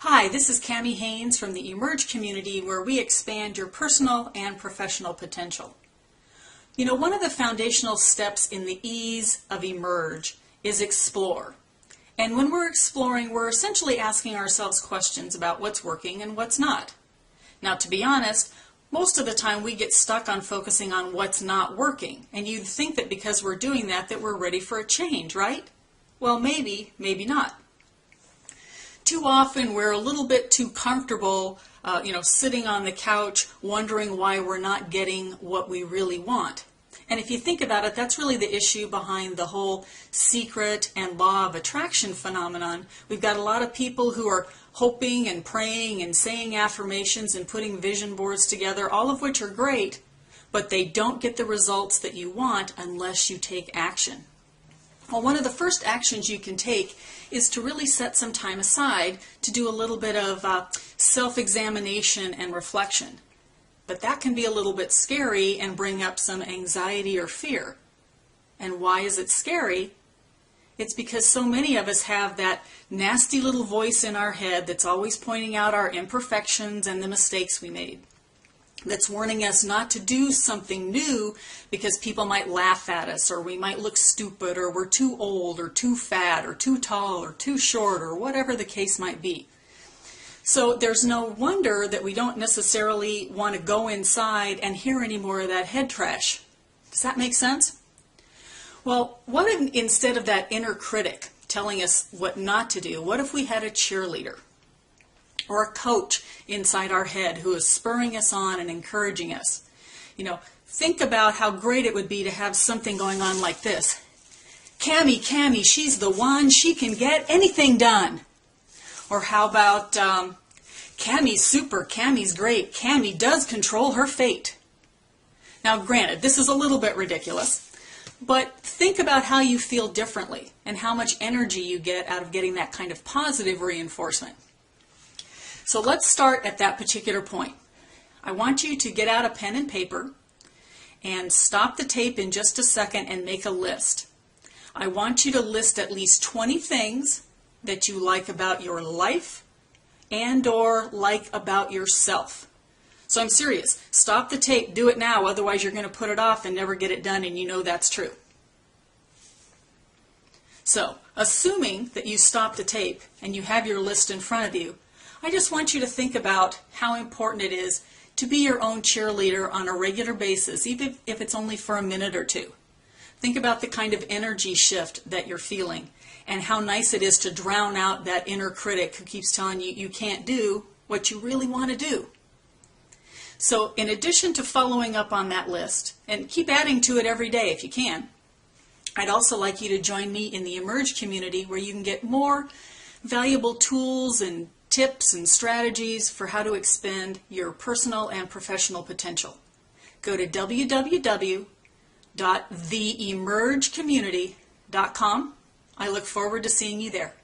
Hi, this is Cami Haynes from the Emerge community, where we expand your personal and professional potential. You know, one of the foundational steps in the E's of Emerge is explore. And when we're exploring, we're essentially asking ourselves questions about what's working and what's not. Now, to be honest, most of the time we get stuck on focusing on what's not working. And you'd think that because we're doing that we're ready for a change, right? Well, maybe, maybe not. Too often we're a little bit too comfortable, sitting on the couch wondering why we're not getting what we really want. And if you think about it, that's really the issue behind the whole secret and law of attraction phenomenon. We've got a lot of people who are hoping and praying and saying affirmations and putting vision boards together, all of which are great, but they don't get the results that you want unless you take action. Well, one of the first actions you can take is to really set some time aside to do a little bit of self-examination and reflection. But that can be a little bit scary and bring up some anxiety or fear. And why is it scary? It's because so many of us have that nasty little voice in our head that's always pointing out our imperfections and the mistakes we made. That's warning us not to do something new because people might laugh at us, or we might look stupid, or we're too old, or too fat, or too tall, or too short, or whatever the case might be. So there's no wonder that we don't necessarily want to go inside and hear any more of that head trash. Does that make sense? Well, what if instead of that inner critic telling us what not to do, what if we had a cheerleader or a coach inside our head who is spurring us on and encouraging us? Think about how great it would be to have something going on like this. Cami, she's the one. She can get anything done. Or how about, Cami's super, Cami's great, Cami does control her fate. Now, granted, this is a little bit ridiculous, but think about how you feel differently and how much energy you get out of getting that kind of positive reinforcement. So let's start at that particular point. I want you to get out a pen and paper and stop the tape in just a second and make a list. I want you to list at least 20 things that you like about your life and or like about yourself. So I'm serious. Stop the tape. Do it now. Otherwise you're going to put it off and never get it done, and you know that's true. So, assuming that you stop the tape and you have your list in front of you, I just want you to think about how important it is to be your own cheerleader on a regular basis, even if it's only for a minute or two. Think about the kind of energy shift that you're feeling and how nice it is to drown out that inner critic who keeps telling you you can't do what you really want to do. So in addition to following up on that list, and keep adding to it every day if you can, I'd also like you to join me in the Emerge community, where you can get more valuable tools and tips and strategies for how to expand your personal and professional potential. Go to www.theemergecommunity.com. I look forward to seeing you there.